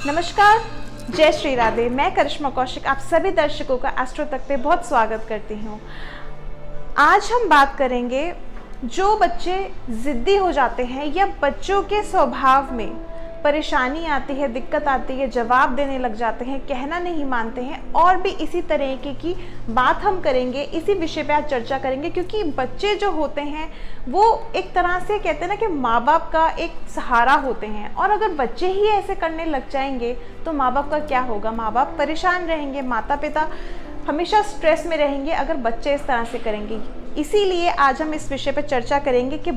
नमस्कार, जय श्री राधे। मैं करिश्मा कौशिक आप सभी दर्शकों का एस्ट्रो तक पे बहुत स्वागत करती हूँ। आज हम बात करेंगे जो बच्चे ज़िद्दी हो जाते हैं या बच्चों के स्वभाव में परेशानी आती है, दिक्कत आती है, जवाब देने लग जाते हैं, कहना नहीं मानते हैं और भी इसी तरीके की बात हम करेंगे, इसी विषय पे आज चर्चा करेंगे। क्योंकि बच्चे जो होते हैं वो एक तरह से कहते हैं ना कि माँ बाप का एक सहारा होते हैं, और अगर बच्चे ही ऐसे करने लग जाएंगे तो माँ बाप का क्या होगा। माँ बाप परेशान रहेंगे, माता पिता हमेशा स्ट्रेस में रहेंगे अगर बच्चे इस तरह से करेंगे। इसीलिए आज हम इस विषय पर चर्चा करेंगे कि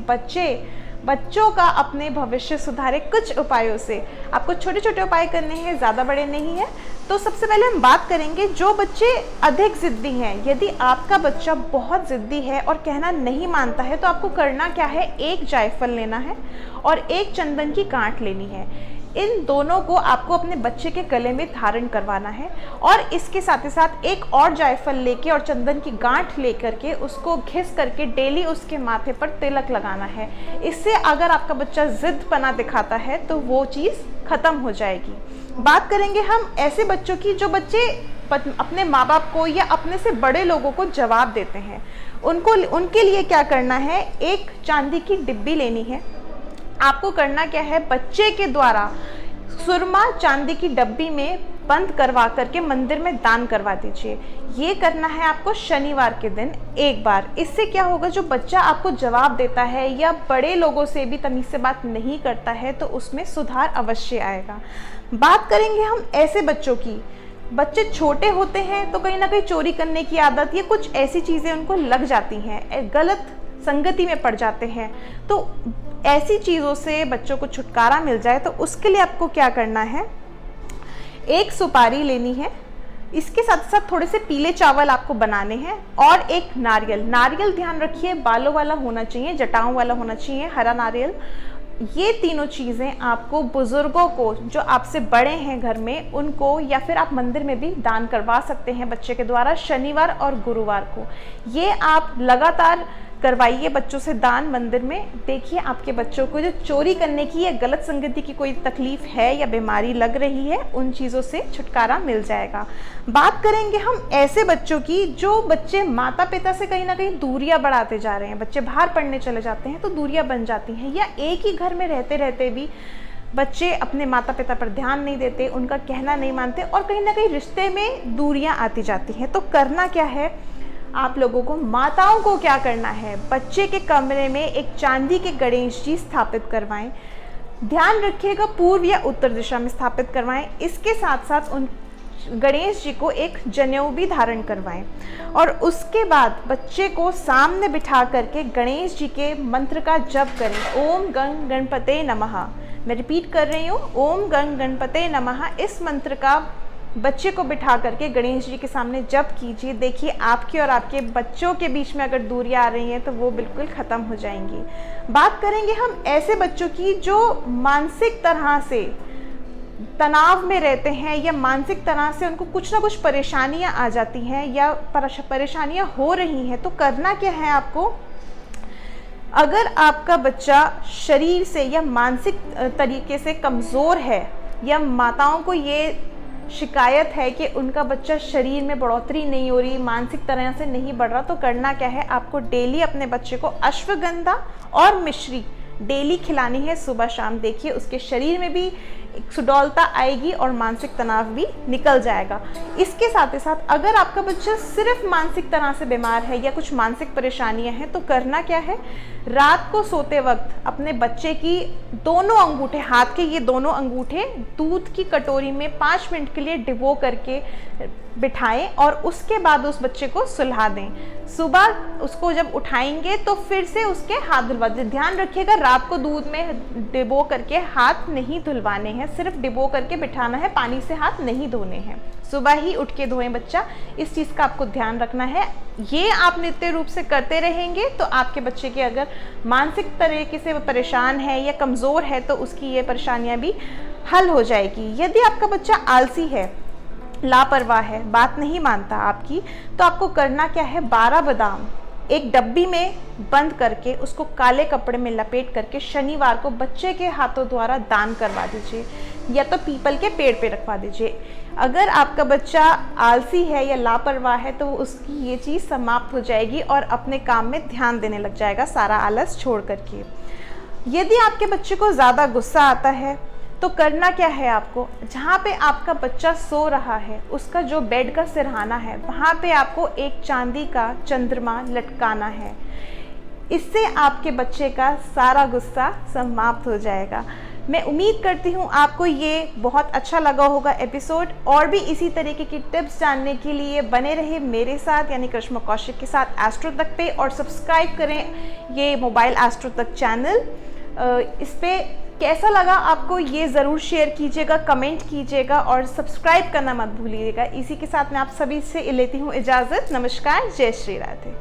बच्चों का अपने भविष्य सुधारे कुछ उपायों से। आपको छोटे छोटे उपाय करने हैं, ज़्यादा बड़े नहीं है। तो सबसे पहले हम बात करेंगे जो बच्चे अधिक ज़िद्दी हैं। यदि आपका बच्चा बहुत ज़िद्दी है और कहना नहीं मानता है तो आपको करना क्या है, एक जायफल लेना है और एक चंदन की गांठ लेनी है। इन दोनों को आपको अपने बच्चे के गले में धारण करवाना है और इसके साथ ही साथ एक और जायफल लेके और चंदन की गांठ लेकर के उसको घिस करके डेली उसके माथे पर तिलक लगाना है। इससे अगर आपका बच्चा जिद्दपना दिखाता है तो वो चीज़ खत्म हो जाएगी। बात करेंगे हम ऐसे बच्चों की जो बच्चे अपने माँ बाप को या अपने से बड़े लोगों को जवाब देते हैं। उनके लिए क्या करना है, एक चांदी की डिब्बी लेनी है। आपको करना क्या है, बच्चे के द्वारा सुरमा चांदी की डब्बी में बंद करवा करके मंदिर में दान करवा दीजिए। ये करना है आपको शनिवार के दिन एक बार। इससे क्या होगा, जो बच्चा आपको जवाब देता है या बड़े लोगों से भी तमीज़ से बात नहीं करता है तो उसमें सुधार अवश्य आएगा। बात करेंगे हम ऐसे बच्चों की, बच्चे छोटे होते हैं तो कहीं ना कहीं चोरी करने की आदत या कुछ ऐसी चीज़ें उनको लग जाती हैं, गलत संगति में पड़ जाते हैं। तो ऐसी चीज़ों से बच्चों को छुटकारा मिल जाए तो उसके लिए आपको क्या करना है, एक सुपारी लेनी है, इसके साथ साथ थोड़े से पीले चावल आपको बनाने हैं और एक नारियल ध्यान रखिए बालों वाला होना चाहिए, जटाओं वाला होना चाहिए, हरा नारियल। ये तीनों चीज़ें आपको बुज़ुर्गों को जो आपसे बड़े हैं घर में उनको, या फिर आप मंदिर में भी दान करवा सकते हैं बच्चे के द्वारा शनिवार और गुरुवार को। ये आप लगातार करवाइए बच्चों से दान मंदिर में। देखिए आपके बच्चों को जो चोरी करने की या गलत संगति की कोई तकलीफ है या बीमारी लग रही है उन चीज़ों से छुटकारा मिल जाएगा। बात करेंगे हम ऐसे बच्चों की जो बच्चे माता पिता से कहीं ना कहीं दूरियां बढ़ाते जा रहे हैं। बच्चे बाहर पढ़ने चले जाते हैं तो दूरियां बन जाती हैं, या एक ही घर में रहते रहते भी बच्चे अपने माता पिता पर ध्यान नहीं देते, उनका कहना नहीं मानते और कहीं ना कहीं रिश्ते में दूरियां आती जाती हैं। तो करना क्या है, आप लोगों को, माताओं को क्या करना है, बच्चे के कमरे में एक चांदी के गणेश जी स्थापित करवाएं। ध्यान रखिएगा पूर्व या उत्तर दिशा में स्थापित करवाएं। इसके साथ साथ उन गणेश जी को एक जनेऊ भी धारण करवाएं और उसके बाद बच्चे को सामने बिठा करके गणेश जी के मंत्र का जप करें। ओम गं गणपते नमः। मैं रिपीट कर रही हूँ, ओम गं गणपते नमः। इस मंत्र का बच्चे को बिठा करके गणेश जी के सामने जप कीजिए। देखिए आपके और आपके बच्चों के बीच में अगर दूरियां आ रही हैं तो वो बिल्कुल ख़त्म हो जाएंगी। बात करेंगे हम ऐसे बच्चों की जो मानसिक तरह से तनाव में रहते हैं या मानसिक तरह से उनको कुछ ना कुछ परेशानियां आ जाती हैं या परेशानियां हो रही हैं। तो करना क्या है आपको, अगर आपका बच्चा शरीर से या मानसिक तरीके से कमज़ोर है या माताओं को ये शिकायत है कि उनका बच्चा शरीर में बढ़ोतरी नहीं हो रही, मानसिक तरह से नहीं बढ़ रहा, तो करना क्या है, आपको डेली अपने बच्चे को अश्वगंधा और मिश्री डेली खिलानी है सुबह शाम। देखिए उसके शरीर में भी एक सुडौलता आएगी और मानसिक तनाव भी निकल जाएगा। इसके साथ ही साथ अगर आपका बच्चा सिर्फ मानसिक तरह से बीमार है या कुछ मानसिक परेशानियां हैं तो करना क्या है, रात को सोते वक्त अपने बच्चे की दोनों अंगूठे, हाथ के ये दोनों अंगूठे दूध की कटोरी में 5 मिनट के लिए डिबो करके बिठाएं और उसके बाद उस बच्चे को सुला दें। सुबह उसको जब उठाएंगे तो फिर से उसके हाथ धुलवा दें। ध्यान रखिएगा रात को दूध में डिबो करके हाथ नहीं धुलवाने हैं, सिर्फ डिबो करके बिठाना है, पानी से हाथ नहीं धोने हैं। सुबह ही उठ के धोएं बच्चा, इस चीज़ का आपको ध्यान रखना है। ये आप नित्य रूप से करते रहेंगे तो आपके बच्चे के अगर मानसिक तरीके से परेशान है या कमज़ोर है तो उसकी ये परेशानियां भी हल हो जाएगी। यदि आपका बच्चा आलसी है, लापरवाह है, बात नहीं मानता आपकी, तो आपको करना क्या है, 12 बादाम एक डब्बी में बंद करके उसको काले कपड़े में लपेट करके शनिवार को बच्चे के हाथों द्वारा दान करवा दीजिए। या तो पीपल के पेड़ पे रखवा दीजिए। अगर आपका बच्चा आलसी है या लापरवाह है तो उसकी ये चीज़ समाप्त हो जाएगी और अपने काम में ध्यान देने लग जाएगा, सारा आलस छोड़ करके। यदि आपके बच्चे को ज़्यादा गुस्सा आता है तो करना क्या है आपको, जहाँ पे आपका बच्चा सो रहा है उसका जो बेड का सिरहाना है वहाँ पे आपको एक चांदी का चंद्रमा लटकाना है। इससे आपके बच्चे का सारा गुस्सा समाप्त हो जाएगा। मैं उम्मीद करती हूँ आपको ये बहुत अच्छा लगा होगा एपिसोड। और भी इसी तरीके की टिप्स जानने के लिए बने रहे मेरे साथ यानी करिश्मा कौशिक के साथ एस्ट्रो तक पे, और सब्सक्राइब करें ये मोबाइल एस्ट्रो तक चैनल। इस पे कैसा लगा आपको ये ज़रूर शेयर कीजिएगा, कमेंट कीजिएगा और सब्सक्राइब करना मत भूलिएगा। इसी के साथ मैं आप सभी से लेती हूँ इजाज़त। नमस्कार, जय श्री राधे।